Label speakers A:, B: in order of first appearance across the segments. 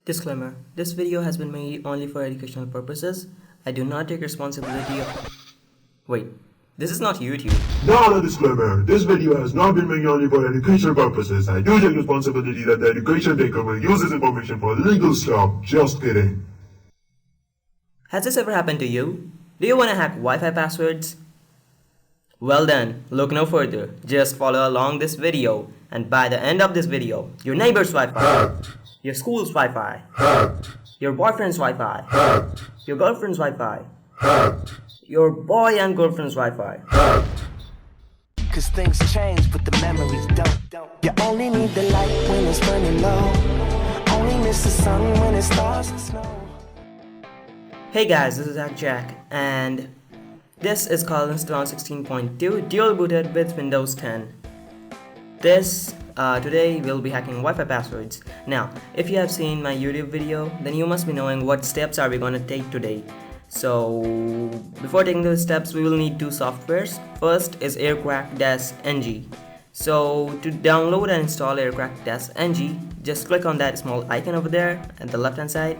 A: Disclaimer: this video has been made only for educational purposes. I do not take responsibility of... Wait, this is not YouTube.
B: Not a disclaimer. This video has not been made only for educational purposes. I do take responsibility that the education taker will use this information for legal stuff. Just kidding.
A: Has this ever happened to you? Do you want to hack Wi-Fi passwords? Well then, look no further. Just follow along this video, and by the end of this video, your neighbor's Wi-Fi,
B: Hacked.
A: your school's Wi-Fi,
B: Hacked.
A: your boyfriend's Wi-Fi,
B: Hacked.
A: your girlfriend's Wi-Fi,
B: Hacked.
A: your boy and girlfriend's Wi-Fi.
B: Hacked.
C: Cause things change, but the memories don't. You only need the light when it's running low. Only miss the sun when it starts to snow.
A: Hey guys, this is Jack, and this is called Install 16.2 dual booted with Windows 10. Today we'll be hacking Wi-Fi passwords. Now, if you have seen my YouTube video, then you must be knowing what steps are we going to take today. So, before taking those steps, we will need two softwares. First is aircrack-ng. So, to download and install aircrack-ng, just click on that small icon over there at the left hand side.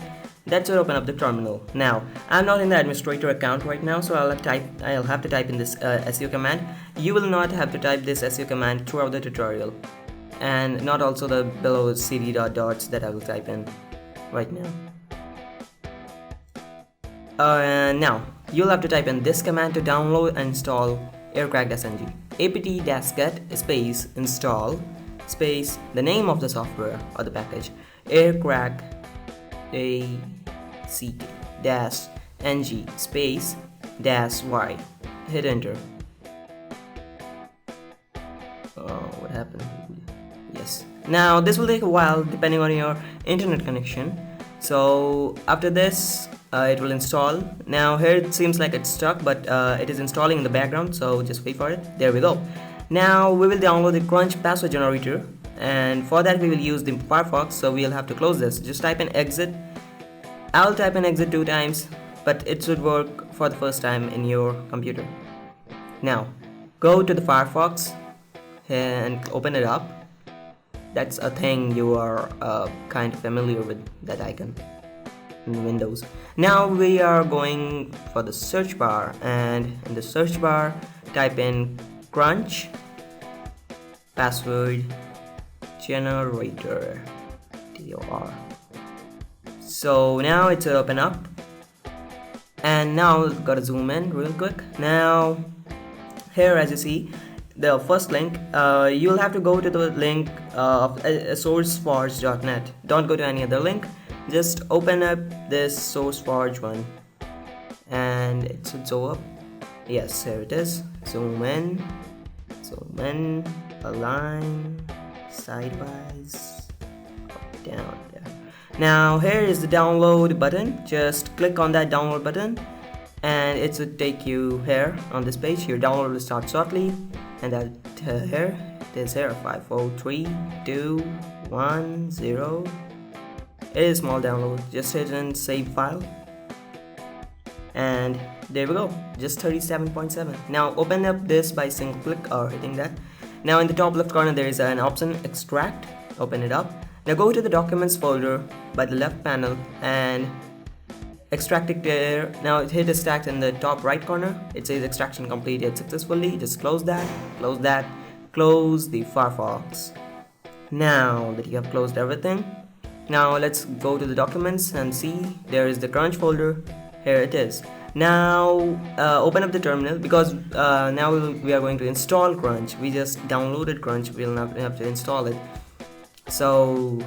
A: That should open up the terminal. Now, I'm not in the administrator account right now, so I'll have to type in this su command. You will not have to type this su command throughout the tutorial, and not also the below cd dots that I will type in right now. Now, you'll have to type in this command to download and install aircrack-ng. apt-get space install space the name of the software or the package, aircrack -ng space -y. Hit enter. Oh, what happened? Yes. Now this will take a while depending on your internet connection. So after this, it will install. Now here it seems like it's stuck, but it is installing in the background, so just wait for it. There we go. Now we will download the Crunch password generator, and for that we will use the Firefox, so we'll have to close this. Just type in exit. I'll type in exit 2 times, but it should work for the first time in your computer. Now go to the Firefox and open it up. That's a thing you are kind of familiar with, that icon in Windows. Now we are going for the search bar, and in the search bar type in Crunch password generator DOR. So now it should open up, and now gotta zoom in real quick. Now here, as you see, the first link, you'll have to go to the link of sourceforge.net. Don't go to any other link. Just open up this SourceForge one, and it should show up. Yes, here it is. Zoom in, align, sidewise, up, down, there. Now here is the download button. Just click on that download button, and it should take you here on this page. Your download will start shortly, and that here it is here. 5, 4, 3, 2, 1, 0. It is small download. Just hit and save file, and there we go. Just 37.7. Now open up this by single click or hitting that. Now in the top left corner there is an option, extract. Open it up. Now go to the documents folder by the left panel and extract it there. Now hit extract in the top right corner. It says extraction completed successfully. Just close that, close the Firefox. Now that you have closed everything, now let's go to the documents and see there is the Crunch folder. Here it is. Now open up the terminal, because now we are going to install Crunch. We just downloaded Crunch, we'll not have to install it. So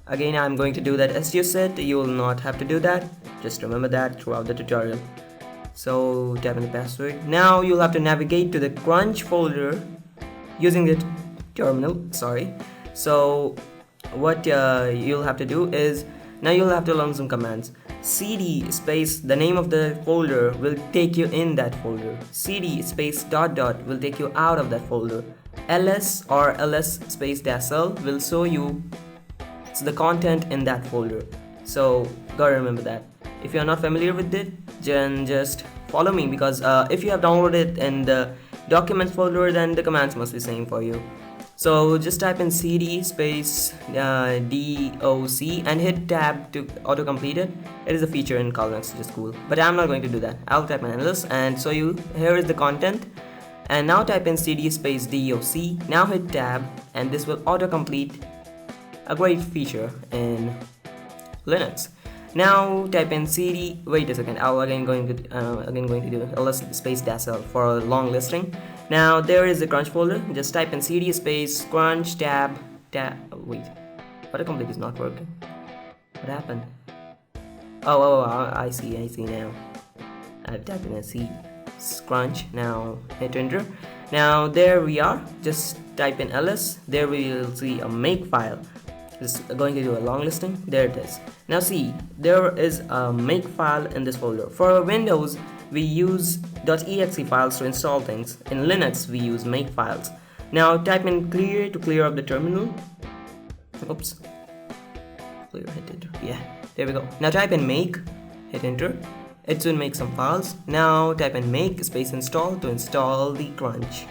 A: again, I'm going to do that as you said. You will not have to do that. Just remember that throughout the tutorial. So type in the password. Now you'll have to navigate to the Crunch folder using the terminal. Sorry. So what you'll have to do is, now you'll have to learn some commands. cd space the name of the folder will take you in that folder. cd space ... will take you out of that folder. ls or ls space -l will show you the content in that folder. So gotta remember that. If you're not familiar with it, then just follow me, because if you have downloaded it in the documents folder, then the commands must be same for you. So just type in cd space doc and hit tab to auto-complete it. It is a feature in Linux, which is cool, but I'm not going to do that. I'll type in endless and show you. Here is the content, and now type in cd space doc. Now hit tab and this will auto-complete, a great feature in Linux. Now type in cd. Wait a second. I'm again going to do ls space -l for a long listing. Now there is the crunch folder. Just type in cd space crunch tab. Wait, autocomplete is not working. What happened? Oh, I see now. I've typed in a c crunch. Now hit enter. Now there we are. Just type in ls. There we will see a make file. Just going to do a long listing. There it is. Now see, there is a make file in this folder. For Windows, we use .exe files to install things. In Linux, we use make files. Now type in clear to clear up the terminal. Oops. Clear, hit enter. Yeah, there we go. Now type in make, hit enter. It should make some files. Now type in make space install to install the crunch.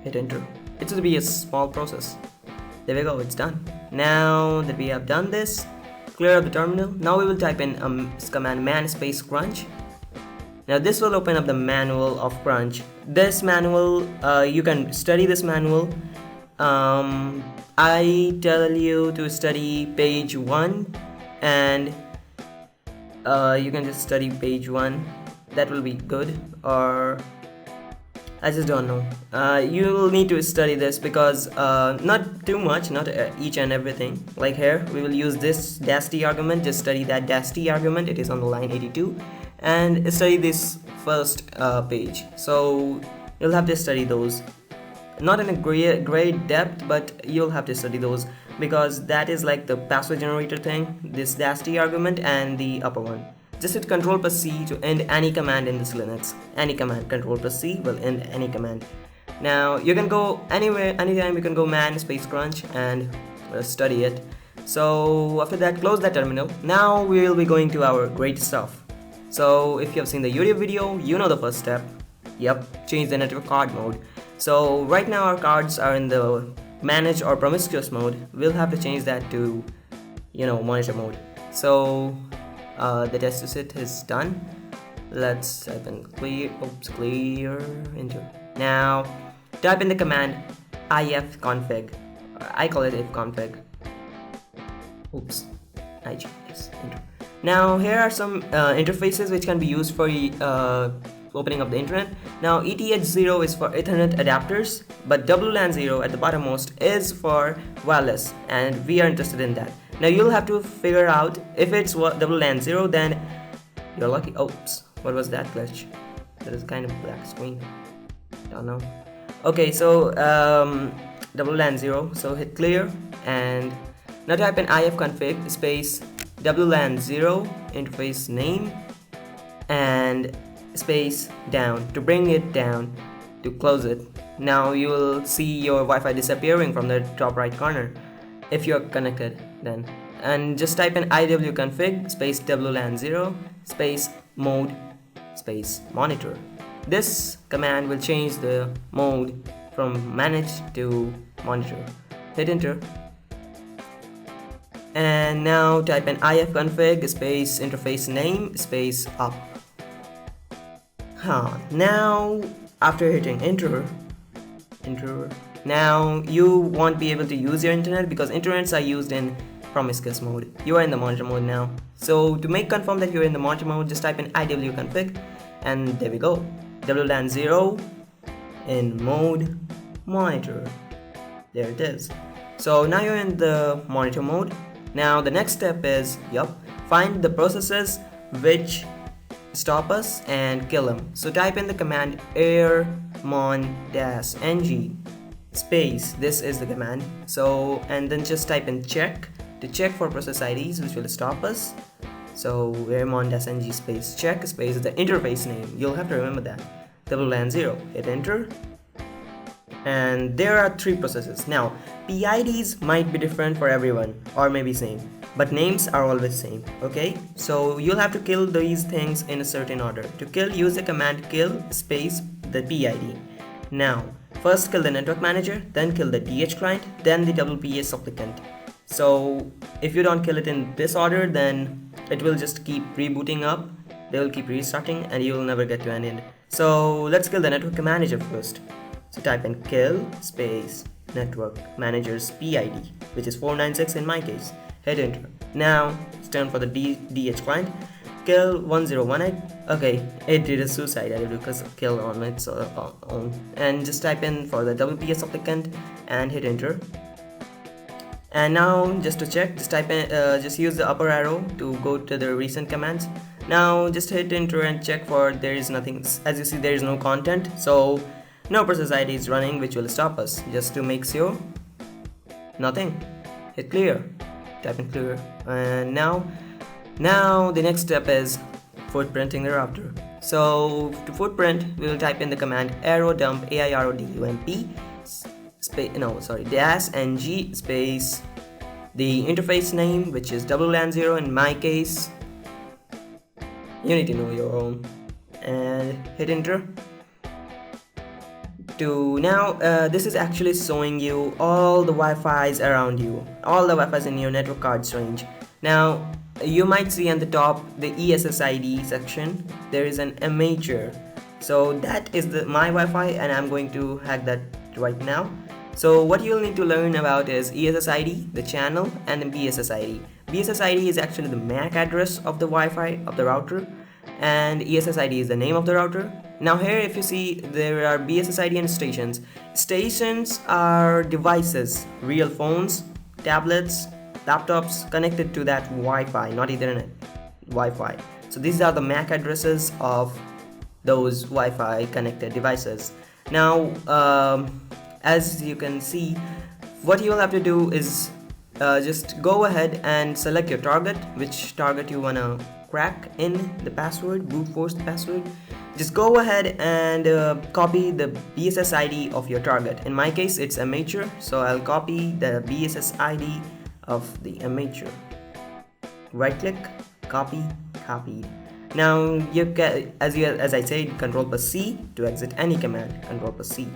A: Hit enter. It should be a small process. There we go, it's done. Now that we have done this, clear up the terminal. Now we will type in command man space crunch. Now this will open up the manual of crunch. This manual, you can study this manual. I tell you to study page 1 and you can just study page 1. That will be good, or I just don't know. You will need to study this because not too much, not each and everything. Like here, we will use this -t argument. Just study that -t argument. It is on the line 82, and study this first page. So you'll have to study those, not in a great depth, but you'll have to study those because that is like the password generator thing. This -t argument and the upper one. Just hit Ctrl+C to end any command in this Linux. Any command, Ctrl+C will end any command. Now you can go anywhere, anytime. You can go man space crunch and study it. So after that, close that terminal. Now we will be going to our great stuff. So if you have seen the YouTube video, you know the first step. Yep, change the network card mode. So right now our cards are in the manage or promiscuous mode. We'll have to change that to, monitor mode. So the test to sit is done. Let's type in clear enter. Now type in the command ifconfig. I call it ifconfig. Oops, I changed this. Enter. Now here are some interfaces which can be used for opening up the internet. Now ETH0 is for Ethernet adapters, but WLAN 0 at the bottommost is for wireless, and we are interested in that. Now you'll have to figure out if it's WLAN 0, then you're lucky. Oops, what was that glitch? That is kind of black screen. Don't know. Okay, so WLAN 0. So hit clear and now type in ifconfig space WLAN 0 interface name and space down to bring it down to close it. Now you will see your Wi-Fi disappearing from the top right corner if you're connected then, and just type in iwconfig space WLAN 0 space mode space monitor. This command will change the mode from manage to monitor. Hit enter. And now type in ifconfig space interface name space up. Now after hitting enter, now you won't be able to use your internet because internets are used in promiscuous mode. You are in the monitor mode now. So to make confirm that you're in the monitor mode, just type in iwconfig and there we go. WLAN 0 in mode monitor. There it is. So now you're in the monitor mode. Now the next step is, find the processes which stop us and kill them. So type in the command airmon-ng space. This is the command. So and then just type in check to check for process IDs which will stop us. So airmon-ng space check space the interface name. You'll have to remember that. WLAN 0. Hit enter. And there are 3 processes. Now PIDs might be different for everyone or maybe same, but names are always same. Okay, so you'll have to kill these things in a certain order. To kill, use the command kill space the PID. Now First kill the network manager, then kill the DH client, then the WPA supplicant. So if you don't kill it in this order, then it will just keep rebooting up, they will keep restarting, and you will never get to an end. So let's kill the network manager first. So type in kill space network manager's PID, which is 496 in my case. Hit enter. Now it's time for the DH client. Kill 1018. Okay, it did a suicide edit because of kill on its own. And just type in for the WPA supplicant and hit enter. And now just to check, just type in, just use the upper arrow to go to the recent commands. Now just hit enter and check for there is nothing. As you see, there is no content, so no process ID is running, which will stop us. Just to make sure, nothing. Hit clear. Type in clear. And now the next step is footprinting the router. So to footprint, we will type in the command arrow dump AIRODUMP dash ng space the interface name, which is WLAN0 in my case. You need to know your own, and hit enter. To now, this is actually showing you all the Wi-Fi's around you, all the Wi-Fi's in your network cards range. Now you might see on the top the ESSID section, there is an amateur. So that is my Wi-Fi, and I'm going to hack that right now. So what you'll need to learn about is ESSID, the channel, and the BSSID. BSSID is actually the MAC address of the Wi-Fi of the router, and ESSID is the name of the router. Now here, if you see, there are BSSID and stations. Stations are devices, real phones, tablets, laptops connected to that Wi-Fi, not Ethernet, Wi-Fi. So these are the MAC addresses of those Wi-Fi connected devices. Now as you can see, what you will have to do is just go ahead and select your target, which target you wanna crack in the password, brute force the password. Just go ahead and copy the BSSID of your target. In my case, it's amateur, so I'll copy the BSSID of the amateur. Right click, copy, copied. Now you can, as I said, Control+C to exit any command. Control+C.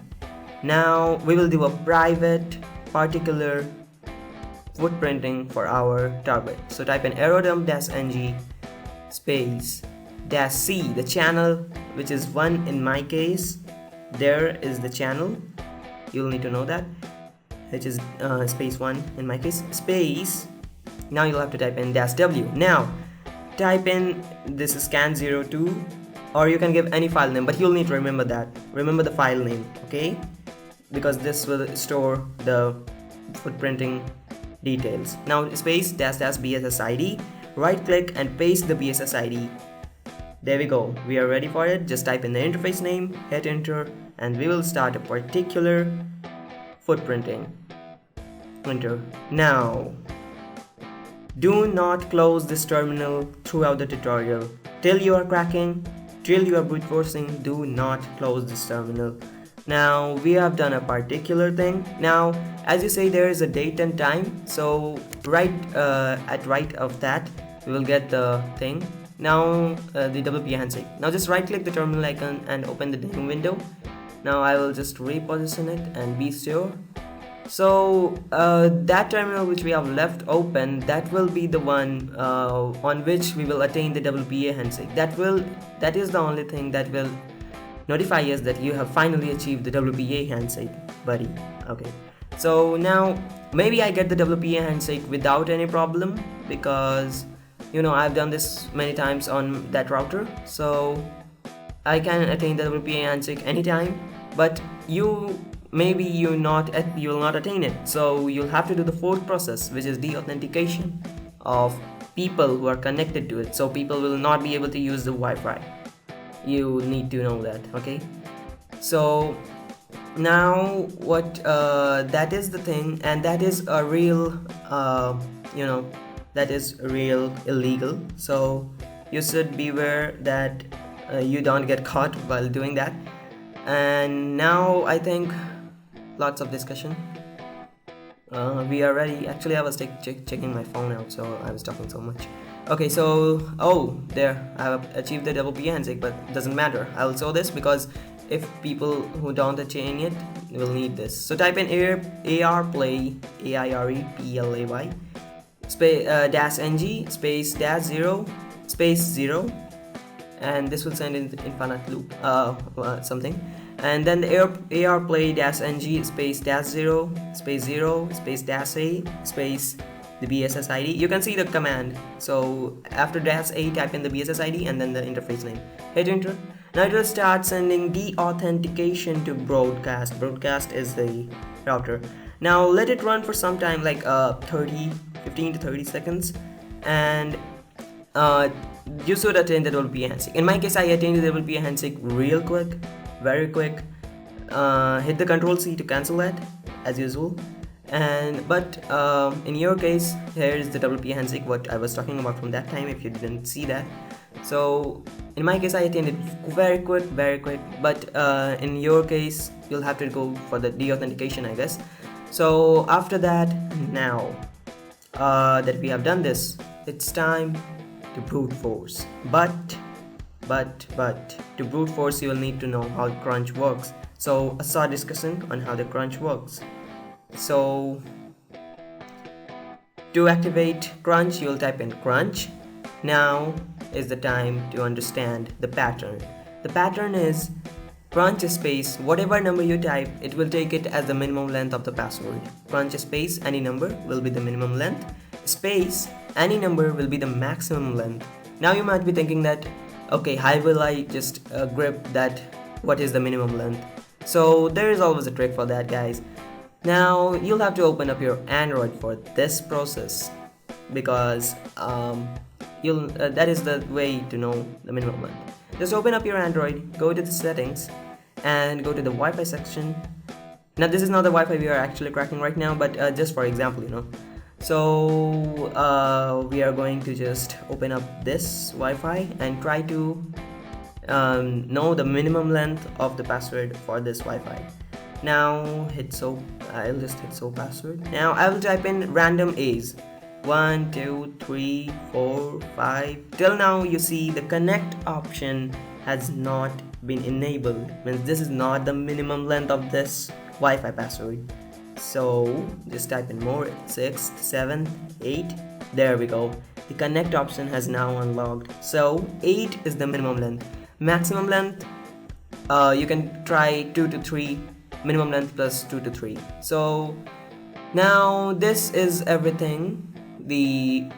A: Now we will do a private particular footprinting for our target. So type in arrow-dump-ng space -c, the channel, which is 1 in my case. There is the channel, you'll need to know that, which is space 1 in my case, space. Now you'll have to type in -w. Now type in this is scan02, or you can give any file name, but you'll need to remember that. Remember the file name, okay? Because this will store the footprinting details. Now space --BSSID, right click and paste the BSSID. There we go, we are ready for it. Just type in the interface name, hit enter, and we will start a particular footprinting. Enter. Now do not close this terminal throughout the tutorial. Till you are cracking, till you are brute forcing, do not close this terminal. Now we have done a particular thing. Now as you say, there is a date and time, so right of that we will get the thing. Now the WPA handshake. Now just right click the terminal icon and open the new window. Now I will just reposition it and be sure. So that terminal which we have left open, that will be the one on which we will attain the WPA handshake. That is the only thing that will notify us that you have finally achieved the WPA handshake, buddy. Okay, so now maybe I get the WPA handshake without any problem, because you know I've done this many times on that router, so I can attain the WPA handshake anytime. But maybe you will not attain it, so you'll have to do the fourth process, which is deauthentication of people who are connected to it, so people will not be able to use the Wi-Fi. You need to know that, okay? So now what that is the thing, and that is a real that is real illegal, so you should beware that you don't get caught while doing that. And now I think lots of discussion, we are ready. Actually I was checking my phone out, so I was talking so much. Okay, so there I have achieved the WPA handshake, but it doesn't matter. I will show this because if people who don't attain it will need this. So type in AirPlay AIREPLAY space dash ng space dash 0 space 0, and this will send in infinite loop something, and then the AirPlay dash ng space dash 0 space 0 space dash a space the BSS ID. You can see the command. So after dash a, type in the BSS ID and then the interface name. Hit enter. Now it will start sending the authentication to broadcast. Broadcast is the router. Now let it run for some time, like 15 to 30 seconds, and you should attain the WP handshake. In my case, I attained the WP handshake real quick, very quick. Hit the Control C to cancel that, as usual. But in your case, here is the WP handshake what I was talking about from that time, if you didn't see that. So in my case, I attained it very quick, but in your case, you'll have to go for the deauthentication, I guess. So after that, now that we have done this, it's time to brute force. But to brute force, you will need to know how crunch works. So a short discussion on how the crunch works. So to activate crunch, you'll type in crunch. Now is the time to understand the pattern. The pattern is crunch space whatever number you type, it will take it as the minimum length of the password. Crunch space any number will be the minimum length, space any number will be the maximum length. Now you might be thinking that, okay, how will I just grip that what is the minimum length? So there is always a trick for that, guys. Now you'll have to open up your Android for this process, because that is the way to know the minimum length. Just open up your Android, go to the settings, and go to the Wi-Fi section. Now this is not the Wi-Fi we are actually cracking right now, but just for example, So we are going to just open up this Wi-Fi and try to know the minimum length of the password for this Wi-Fi. Now I'll just hit so password. Now I will type in random A's. 1 2 3 4 5. Till now you see the connect option has not been enabled, means this is not the minimum length of this Wi-Fi password. So just type in more. 6 7 8. There we go. The connect option has now unlocked. So 8 is the minimum length. Maximum length, you can try 2 to 3. Minimum length plus 2 to 3. So now this is everything, the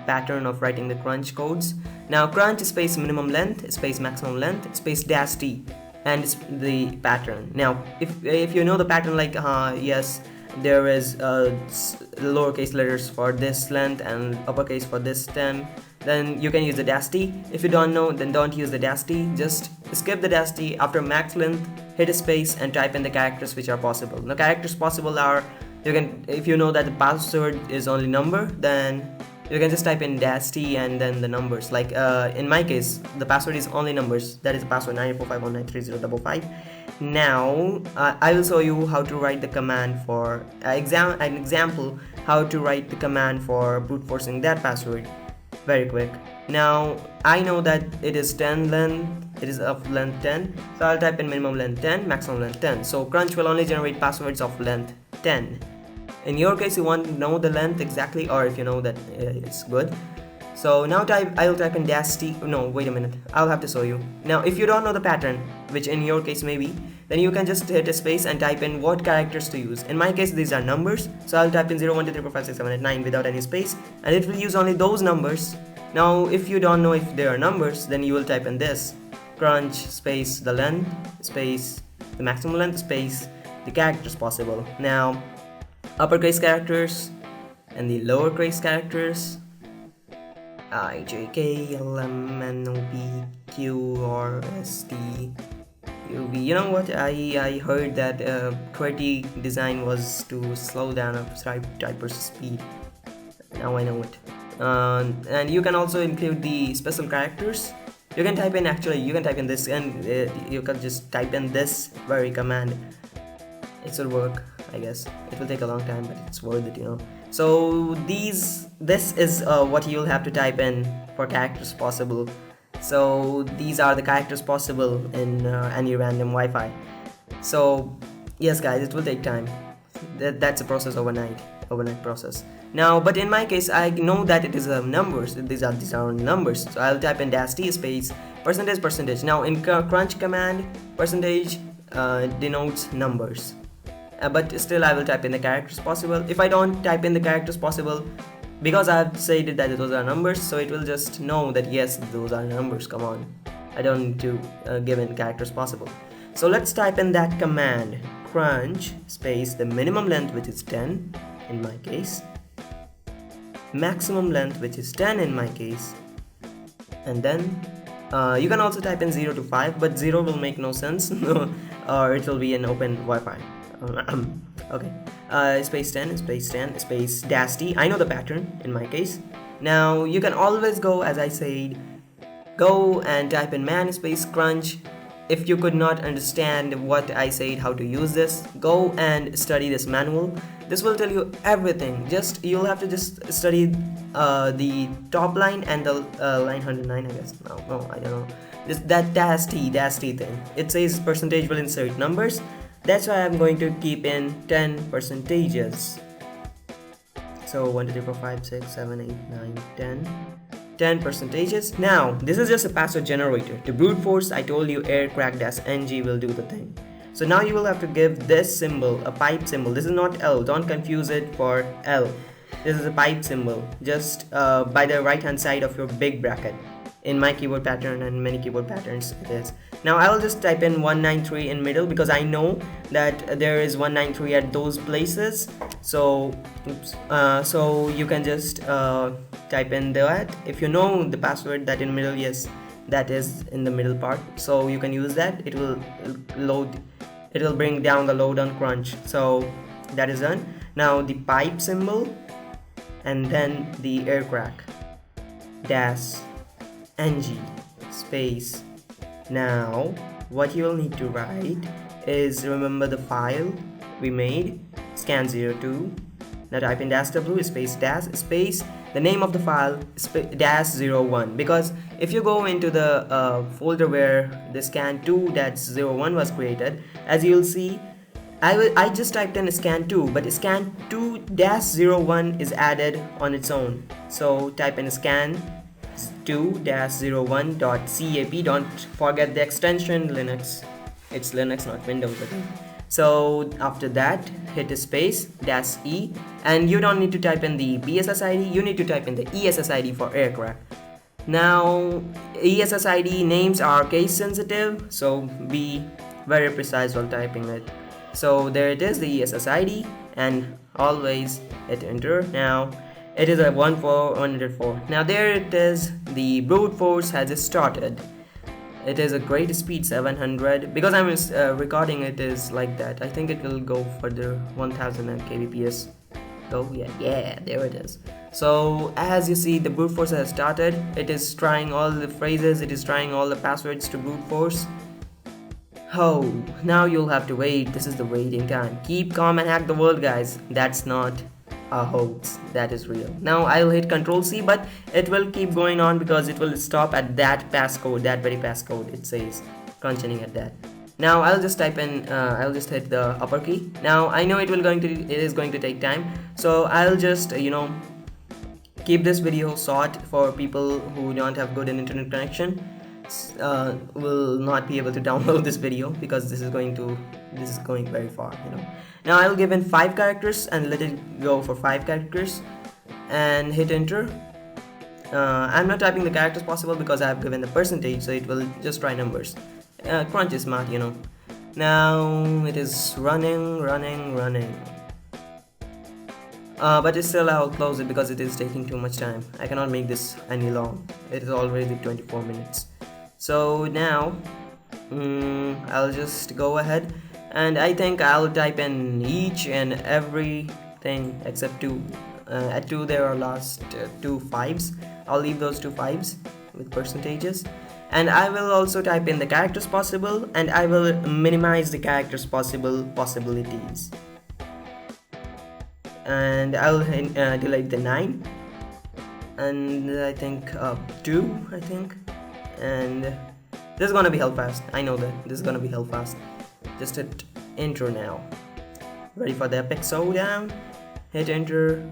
A: pattern of writing the crunch codes. Now crunch space minimum length space maximum length space dash t, and it's the pattern. Now if you know the pattern, like yes, there is lowercase letters for this length and uppercase for this stem, then you can use the dash t. If you don't know, then don't use the dash t. Just skip the dash t. After max length, hit a space and type in the characters which are possible. The characters possible are, if you know that the password is only number, then you can just type in dash t and then the numbers. Like in my case, the password is only numbers. That is the password 945193055. Now I will show you how to write the command for an example how to write the command for brute forcing that password. Very quick. Now I know that it is 10 length, it is of length 10, so I'll type in minimum length 10, maximum length 10. So crunch will only generate passwords of length 10. In your case, you want to know the length exactly, or if you know that it's good. So now I'll type in dash t. No, wait a minute, I'll have to show you. Now if you don't know the pattern, which in your case maybe, then you can just hit a space and type in what characters to use. In my case, these are numbers, so I'll type in 0 1 2 3 4 5 6 7 8 9 without any space, and it will use only those numbers. Now if you don't know if they are numbers, then you will type in this crunch space the length space the maximum length space the characters possible. Now uppercase characters and the lowercase characters, I, J, K, L, M, N, O, P, Q, R, S, T, U, V. You know what? I heard that QWERTY design was to slow down a typer's speed. Now I know it. And you can also include the special characters. You can type in this, and you can just type in this very command. It should work, I guess. It will take a long time, but it's worth it, So this is what you'll have to type in for characters possible. So these are the characters possible in any random Wi-Fi. So yes guys, it will take time. That's a process, overnight process. Now but in my case I know that it is numbers. These are numbers, so I'll type in -t space percentage. Now in crunch command, percentage denotes numbers, but still I will type in the characters possible. If I don't type in the characters possible, because I've said that those are numbers, so it will just know that yes, those are numbers. Come on, I don't need to give in characters possible. So let's type in that command, crunch space the minimum length, which is 10 in my case, maximum length, which is 10 in my case, and then you can also type in 0 to 5, but 0 will make no sense or it will be an open Wi-Fi. Okay, space 10 space -t. I know the pattern in my case. Now you can always go, as I said, go and type in man space crunch. If you could not understand what I said, how to use this, go and study this manual. This will tell you everything. You'll have to just study the top line and the line 109, I guess. No, I don't know. That -t thing. It says percentage will insert numbers. That's why I'm going to keep in 10 percentages. So 1, 2, 3, 4, 5, 6, 7, 8, 9, 10 percentages. Now this is just a password generator. To brute force, I told you aircrack-ng will do the thing. So now you will have to give this symbol, a pipe symbol. This is not L, don't confuse it for L. This is a pipe symbol, just by the right hand side of your big bracket. In my keyboard pattern and many keyboard patterns it is. Now I will just type in 193 in middle, because I know that there is 193 at those places. So so you can just type in that. If you know the password that in middle, yes, that is in the middle part, so you can use that. It will bring down the load on crunch. So that is done. Now the pipe symbol and then the aircrack -ng space. Now what you will need to write is, remember the file we made, scan02. Now type in -w space space the name of the file -01, because if you go into the folder where the scan2-01 was created, as you'll see, I just typed in scan2, but scan2-01 is added on its own. So type in scan2-01.cap. Don't forget the extension Linux. It's Linux, not Windows, I think. So after that, hit a space -e, and you don't need to type in the BSSID, you need to type in the ESSID for aircraft. Now ESSID names are case sensitive, so be very precise while typing it. So there it is, the ESSID, and always hit enter. Now it is a 104. Now there it is, the brute force has started. It is a great speed, 700. Because I'm recording it is like that. I think it will go further, 1000 kbps. Go, yeah, there it is. So as you see, the brute force has started. It is trying all the phrases, it is trying all the passwords to brute force. Oh, now you'll have to wait. This is the waiting time. Keep calm and hack the world, guys. That's not a hoax, that is real. Now I'll hit Ctrl+C, but it will keep going on because it will stop at that passcode, that very passcode. It says crunching at that. Now I'll just type in, I'll just hit the upper key. Now I know it is going to take time, so I'll just keep this video short for people who don't have good internet connection. Will not be able to download this video because this is going very far, Now I'll give in 5 characters and let it go for 5 characters and hit enter. I'm not typing the characters possible because I have given the percentage, so it will just try numbers. Crunch is smart, Now it is running. But still I'll close it because it is taking too much time. I cannot make this any long. It is already 24 minutes. So now I'll just go ahead, and I think I'll type in each and everything except 2. At 2 there are last 2 5s. I'll leave those 2 5s with percentages, and I will also type in the characters possible, and I will minimize the characters possibilities, and I'll delete the 9, and I think 2, and this is gonna be hell fast. I know that this is gonna be hell fast. Just hit enter now. Ready for the epic showdown? Hit enter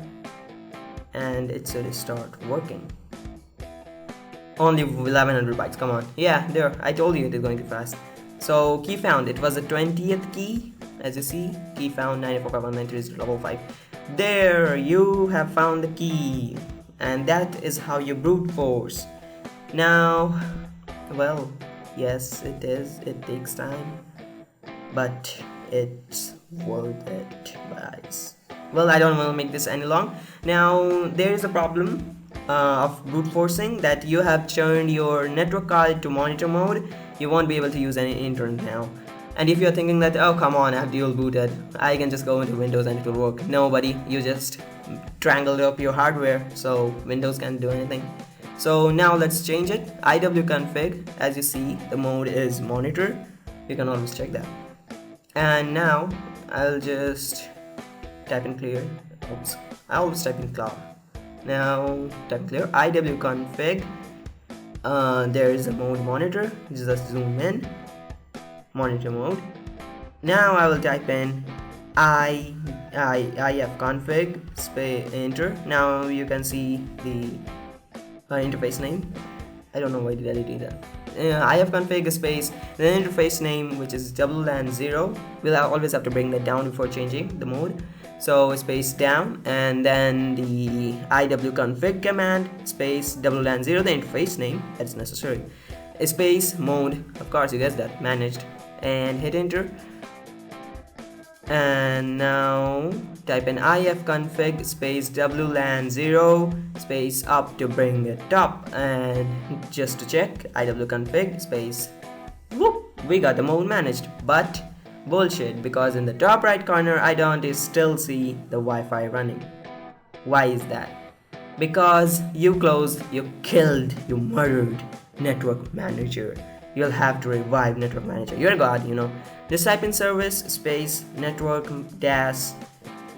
A: and it should start working. Only 1100 bytes, come on. Yeah, there, I told you it is going to be fast. So key found, it was the 20th key. As you see, key found 945193 There, you have found the key. And that is how you brute force. Now, well, yes, it is. It takes time, but it's worth it, guys. Well, I don't want to make this any long. Now, there is a problem of brute forcing, that you have turned your network card to monitor mode. You won't be able to use any internet now. And if you're thinking that, oh come on, I have dual booted, I can just go into Windows and it will work. No, buddy, you just strangled up your hardware, so Windows can't do anything. So now let's change it. iwconfig, as you see, the mode is monitor. You can always check that. And now I'll just type in clear. Oops, I always type in cloud. Now type in clear. iwconfig. There is a mode monitor. Just zoom in. Monitor mode. Now I will type in ifconfig space enter. Now you can see the interface name. I don't know why did I do that. ifconfig space the interface name, which is WLAN0. We'll always have to bring that down before changing the mode. So space down, and then the iwconfig command space WLAN0, the interface name that's necessary, space mode, of course you guessed that, managed, and hit enter. And now type in ifconfig space WLAN0 space up to bring it up, and just to check, iwconfig space whoop, we got the mode managed. But bullshit, because in the top right corner I don't still see the Wi-Fi running. Why is that? Because you closed, you killed, you murdered network manager. You'll have to revive network manager. You're a god, you know. Just type in service space network dash,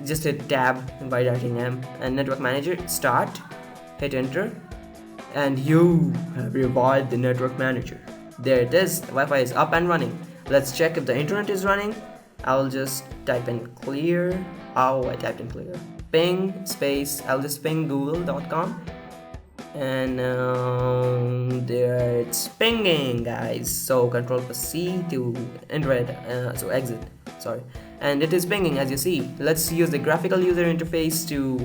A: just hit tab by writing M, and network manager start, hit enter, and you have revived the network manager. There it is, Wi-Fi is up and running. Let's check if the internet is running. I'll just type in clear. Oh, I typed in clear. Ping space, I'll just ping google.com, and there it's pinging, guys. So control plus C to so exit, sorry, and it is pinging, as you see. Let's use the graphical user interface to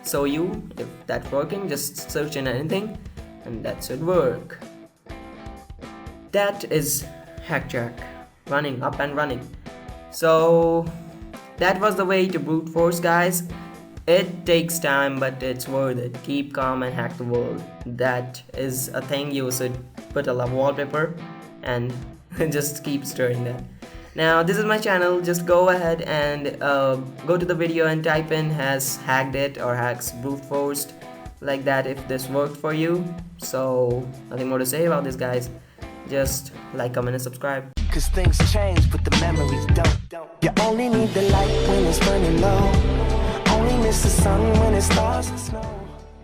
A: show you if that's working. Just search in anything and that should work. That is Hackjack running, up and running. So that was the way to brute force, guys. It takes time, but it's worth it. Keep calm and hack the world. That is a thing you should put a wallpaper and just keep stirring that. Now this is my channel. Just go ahead and go to the video and type in has hacked it or hacks brute forced, like that, if this worked for you. So nothing more to say about this, guys. Just like, comment and subscribe.
C: Cause things change, but the memories don't. You only need the light when it's burning low. Only miss the sun when it starts to snow.